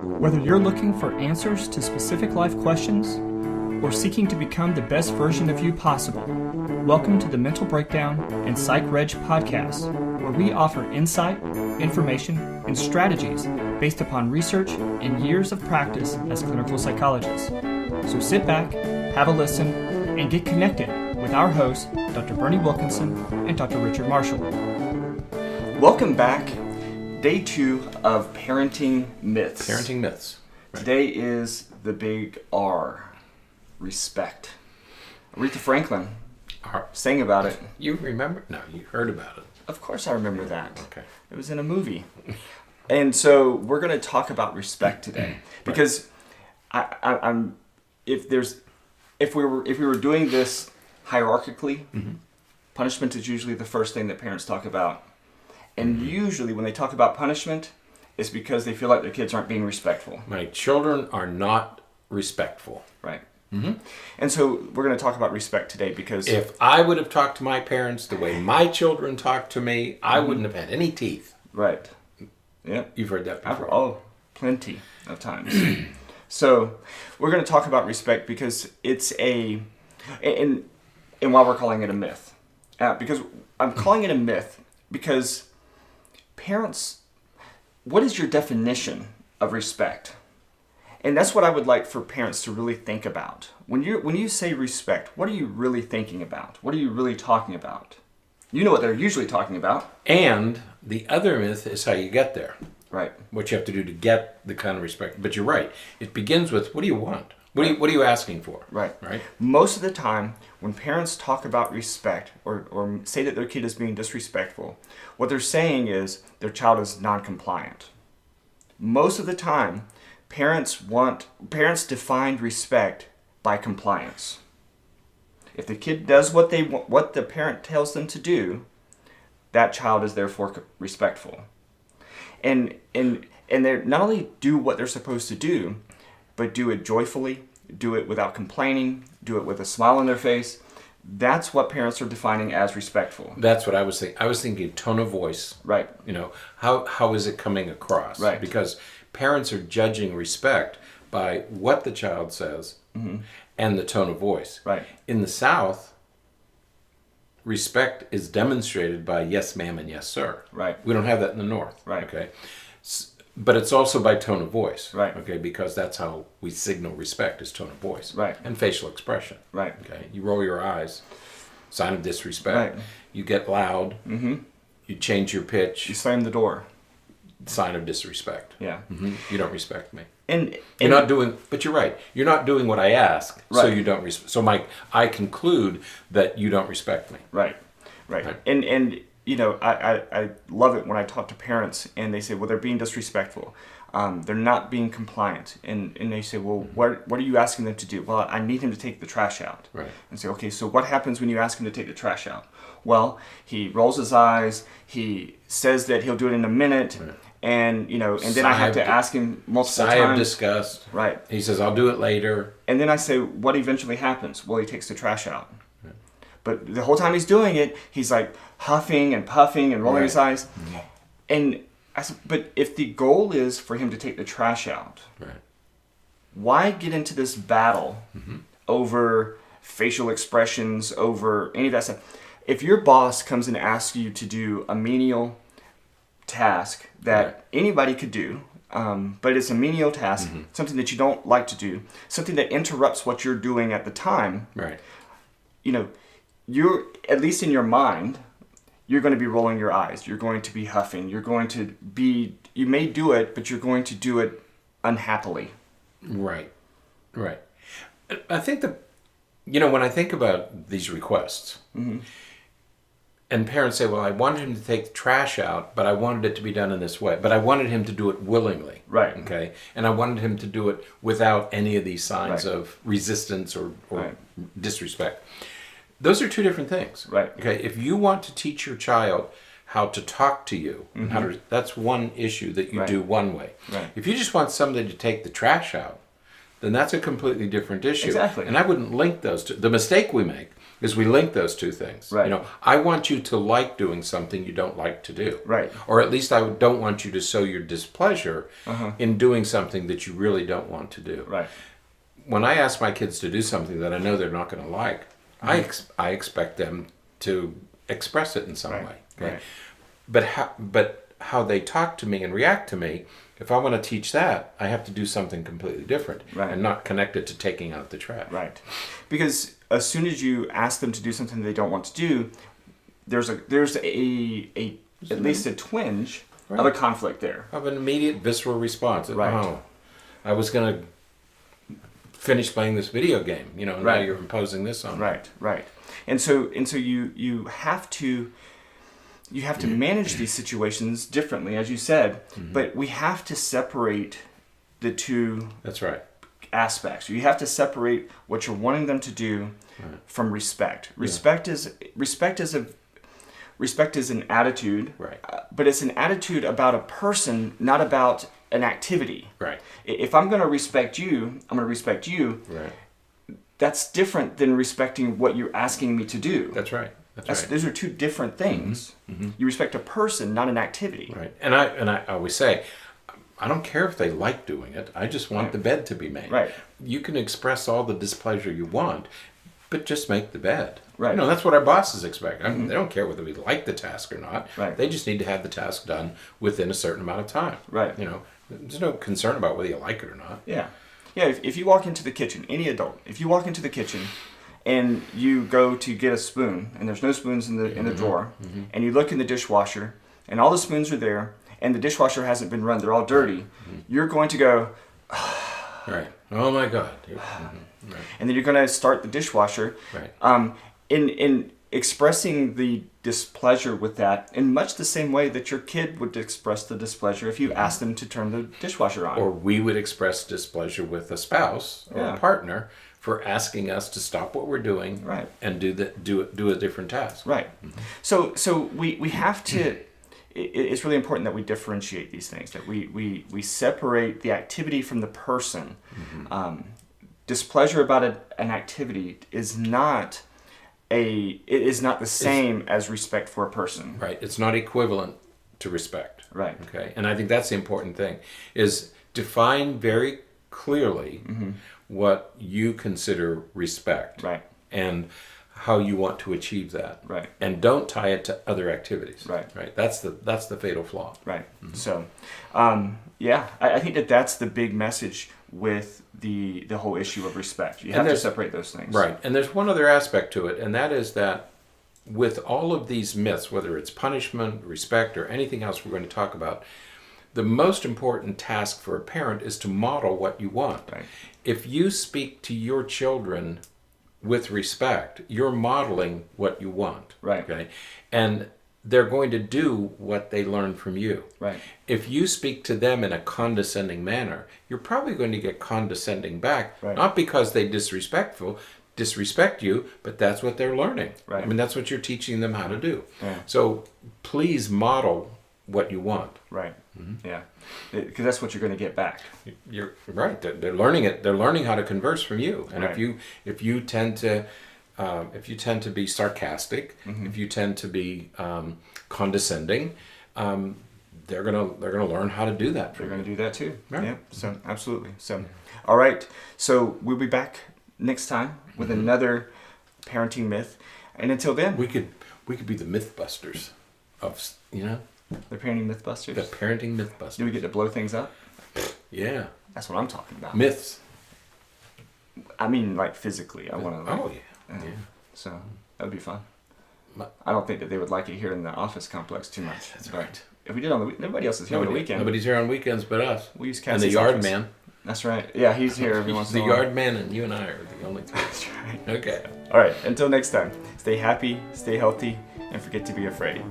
Whether you're looking for answers to specific life questions or seeking to become the best version of you possible, welcome to the Mental Breakdown and Psychreg podcast, where we offer insight, information, and strategies based upon research and years of practice as clinical psychologists. So sit back, have a listen, and get connected with our hosts, Dr. Berney Wilkinson and Dr. Richard Marshall. Welcome back. Day 2 of Parenting Myths. Parenting Myths. Right. Today is the big R, respect. Aretha Franklin sang about it. You remember? No, you heard about it. Of course I remember that. Okay. It was in a movie. And so we're going to talk about respect today. Because if we were doing this hierarchically, punishment is usually the first thing that parents talk about. And usually when they talk about punishment, it's because they feel like their kids aren't being respectful. My children are not respectful. Right. Mm-hmm. And so we're going to talk about respect today because... If I would have talked to my parents the way my children talk to me, I wouldn't have had any teeth. Right. Yeah. You've heard that before. Oh, plenty of times. So we're going to talk about respect because it's and why we're calling it a myth. Because I'm calling it a myth because... Parents, what is your definition of respect? And that's what I would like for parents to really think about. When you say respect, what are you really thinking about? What are you really talking about? You know what they're usually talking about. And the other myth is how you get there. Right. What you have to do to get the kind of respect. But you're right. It begins with, what do you want? What are you asking for? Right. Right. Most of the time, when parents talk about respect or say that their kid is being disrespectful, what they're saying is their child is non-compliant. Most of the time, parents define respect by compliance. If the kid does what the parent tells them to do, that child is therefore respectful. And they not only do what they're supposed to do, but do it joyfully, do it without complaining, do it with a smile on their face. That's what parents are defining as respectful. That's what I was thinking. I was thinking tone of voice. Right. You know, how is it coming across? Right. Because parents are judging respect by what the child says and the tone of voice. Right. In the South, respect is demonstrated by yes ma'am and yes sir. Right. We don't have that in the North. Right. Okay. But it's also by tone of voice. Right. Okay, because that's how we signal respect is tone of voice. Right. And facial expression. Right. Okay. You roll your eyes, sign of disrespect. Right. You get loud. You change your pitch. You slam the door. Sign of disrespect. Yeah. You don't respect me. And You're not doing, but you're right. You're not doing what I ask, so Right. you don't respect. So I conclude that you don't respect me. Right. And you know, I love it when I talk to parents and they say, well, they're being disrespectful. They're not being compliant. And they say, well, what are you asking them to do? Well, I need him to take the trash out. Right. And say, okay, so what happens when you ask him to take the trash out? Well, he rolls his eyes. He says that he'll do it in a minute. Right. And, you know, and then I have to ask him multiple times. Sigh of disgust. Right. He says, I'll do it later. And then I say, what eventually happens? Well, he takes the trash out. Right. But the whole time he's doing it, he's like huffing and puffing and rolling his eyes. And I said, but if the goal is for him to take the trash out, why get into this battle over facial expressions, over any of that stuff? If your boss comes and asks you to do a menial task that anybody could do, but it's a menial task, something that you don't like to do, something that interrupts what you're doing at the time, you know, you're, at least in your mind, you're going to be rolling your eyes. You're going to be huffing. You're going to be, you may do it, but you're going to do it unhappily. Right. I think when I think about these requests, and parents say, well, I wanted him to take the trash out, but I wanted it to be done in this way. But I wanted him to do it willingly. Right. Okay. And I wanted him to do it without any of these signs of resistance or disrespect. Those are two different things. Right. Okay. If you want to teach your child how to talk to you, that's one issue that you do one way. Right. If you just want somebody to take the trash out, then that's a completely different issue. Exactly. And I wouldn't link those two. The mistake we make is we link those two things. Right. You know, I want you to like doing something you don't like to do. Right. Or at least I don't want you to show your displeasure in doing something that you really don't want to do. Right. When I ask my kids to do something that I know they're not going to like, I expect them to express it in some way. Okay? Right. But how they talk to me and react to me, if I want to teach that, I have to do something completely different and not connect it to taking out the trash. Right. Because as soon as you ask them to do something they don't want to do, there's at least a twinge of a conflict there. Of an immediate visceral response. Right. Oh, I was going to finish playing this video game, you know, now you're imposing this on me. Right. And so you have to manage these situations differently, as you said, but we have to separate the two That's right. aspects. You have to separate what you're wanting them to do from respect. Respect is an attitude, but it's an attitude about a person, not about an activity. Right. If I'm going to respect you, I'm going to respect you. Right. That's different than respecting what you're asking me to do. That's right. That's right. Those are two different things. You respect a person, not an activity. Right. And I always say, I don't care if they like doing it. I just want the bed to be made. Right. You can express all the displeasure you want, but just make the bed. Right. You know, that's what our bosses expect. I mean, they don't care whether we like the task or not. Right. They just need to have the task done within a certain amount of time. Right. You know, there's no concern about whether you like it or not. Yeah. Yeah, if you walk into the kitchen, any adult, if you walk into the kitchen and you go to get a spoon and there's no spoons in the drawer, and you look in the dishwasher and all the spoons are there and the dishwasher hasn't been run, they're all dirty, you're going to go, Right. Oh my God. Right. and then you're going to start the dishwasher. Right. In expressing the displeasure with that in much the same way that your kid would express the displeasure if you asked them to turn the dishwasher on. Or we would express displeasure with a spouse or a partner for asking us to stop what we're doing and do a different task. Right. So we have to. It's really important that we differentiate these things. That we separate the activity from the person. Displeasure about an activity is not the same as respect for a person. Right. It's not equivalent to respect. Right. Okay. And I think that's the important thing, is define very clearly what you consider respect. Right. And how you want to achieve that. Right. And don't tie it to other activities. Right. Right. That's the fatal flaw. Right. So, I think that's the big message with the whole issue of respect. You have to separate those things. Right. And there's one other aspect to it, and that is that with all of these myths, whether it's punishment, respect, or anything else we're going to talk about, the most important task for a parent is to model what you want. Right. If you speak to your children with respect, you're modeling what you want. Right. Okay. And they're going to do what they learn from you. Right. If you speak to them in a condescending manner, you're probably going to get condescending back, Right. not because they disrespect you, but that's what they're learning. Right. I mean, that's what you're teaching them how to do. Yeah. So please model what you want. Right. Yeah. Because that's what you're going to get back. You're right. They're learning it. They're learning how to converse from you. And Right. if you tend to be sarcastic, if you tend to be condescending, they're gonna learn how to do that. They're going to do that too. Right. Yeah. So absolutely. So, all right. So we'll be back next time with another parenting myth. And until then, We could be the Mythbusters of the parenting mythbusters. the parenting Mythbusters. Do we get to blow things up? Yeah. That's what I'm talking about. Myths. I mean, like physically. I want to. Oh yeah. So that would be fun. My- I don't think that they would like it here in the office complex too much. That's but right. If we did on the nobody else is here on the weekend. Nobody's here on weekends but us. We use And Cassie's the yard office. man. That's right. Yeah, he's here every once in The a while. yard man and you and I are the only two. That's right. Okay. All right. Until next time. Stay happy, stay healthy, and forget to be afraid.